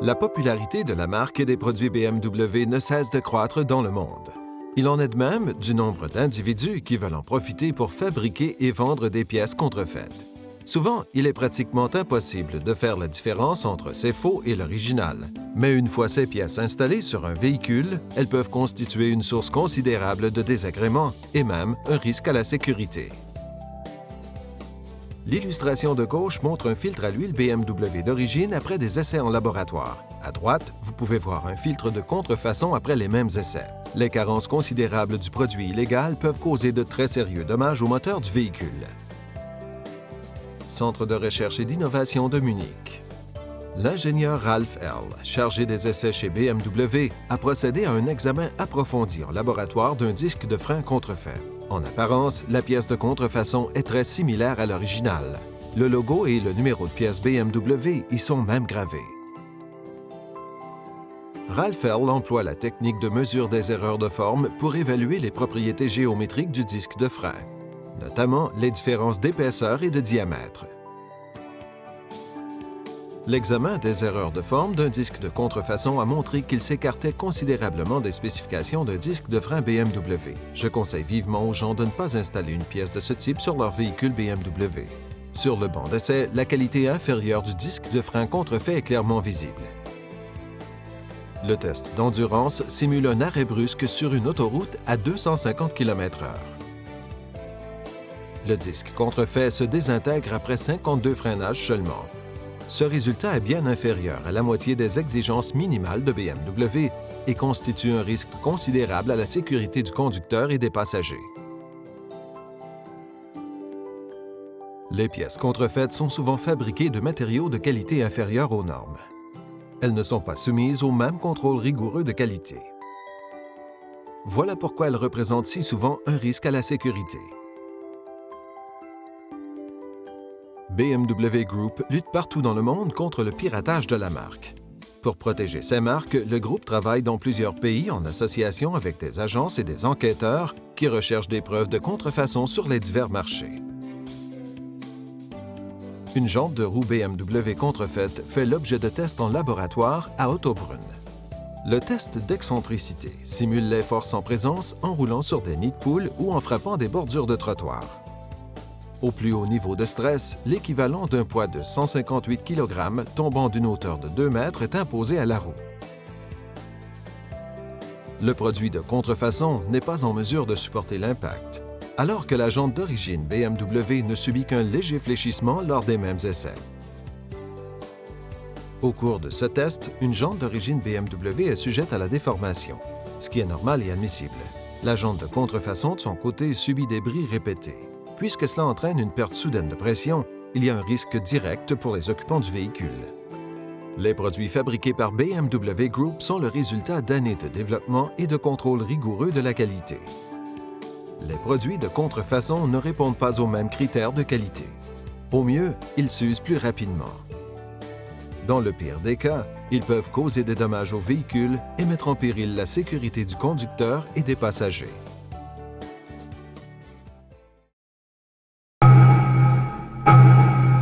La popularité de la marque et des produits BMW ne cesse de croître dans le monde. Il en est de même du nombre d'individus qui veulent en profiter pour fabriquer et vendre des pièces contrefaites. Souvent, il est pratiquement impossible de faire la différence entre ces faux et l'original. Mais une fois ces pièces installées sur un véhicule, elles peuvent constituer une source considérable de désagréments et même un risque à la sécurité. L'illustration de gauche montre un filtre à l'huile BMW d'origine après des essais en laboratoire. À droite, vous pouvez voir un filtre de contrefaçon après les mêmes essais. Les carences considérables du produit illégal peuvent causer de très sérieux dommages au moteur du véhicule. Centre de recherche et d'innovation de Munich. L'ingénieur Ralph L., chargé des essais chez BMW, a procédé à un examen approfondi en laboratoire d'un disque de frein contrefait. En apparence, la pièce de contrefaçon est très similaire à l'original. Le logo et le numéro de pièce BMW y sont même gravés. Ralph L. emploie la technique de mesure des erreurs de forme pour évaluer les propriétés géométriques du disque de frein, notamment les différences d'épaisseur et de diamètre. L'examen des erreurs de forme d'un disque de contrefaçon a montré qu'il s'écartait considérablement des spécifications d'un disque de frein BMW. Je conseille vivement aux gens de ne pas installer une pièce de ce type sur leur véhicule BMW. Sur le banc d'essai, la qualité inférieure du disque de frein contrefait est clairement visible. Le test d'endurance simule un arrêt brusque sur une autoroute à 250 km/h. Le disque contrefait se désintègre après 52 freinages seulement. Ce résultat est bien inférieur à la moitié des exigences minimales de BMW et constitue un risque considérable à la sécurité du conducteur et des passagers. Les pièces contrefaites sont souvent fabriquées de matériaux de qualité inférieure aux normes. Elles ne sont pas soumises au même contrôle rigoureux de qualité. Voilà pourquoi elles représentent si souvent un risque à la sécurité. BMW Group lutte partout dans le monde contre le piratage de la marque. Pour protéger ses marques, le groupe travaille dans plusieurs pays en association avec des agences et des enquêteurs qui recherchent des preuves de contrefaçon sur les divers marchés. Une jambe de roue BMW contrefaite fait l'objet de tests en laboratoire à Ottobrunn. Le test d'excentricité simule les forces en présence en roulant sur des nids de poules ou en frappant des bordures de trottoir. Au plus haut niveau de stress, l'équivalent d'un poids de 158 kg tombant d'une hauteur de 2 mètres est imposé à la roue. Le produit de contrefaçon n'est pas en mesure de supporter l'impact, alors que la jante d'origine BMW ne subit qu'un léger fléchissement lors des mêmes essais. Au cours de ce test, une jante d'origine BMW est sujette à la déformation, ce qui est normal et admissible. La jante de contrefaçon, de son côté, subit des bris répétés. Puisque cela entraîne une perte soudaine de pression, il y a un risque direct pour les occupants du véhicule. Les produits fabriqués par BMW Group sont le résultat d'années de développement et de contrôle rigoureux de la qualité. Les produits de contrefaçon ne répondent pas aux mêmes critères de qualité. Au mieux, ils s'usent plus rapidement. Dans le pire des cas, ils peuvent causer des dommages au véhicule et mettre en péril la sécurité du conducteur et des passagers.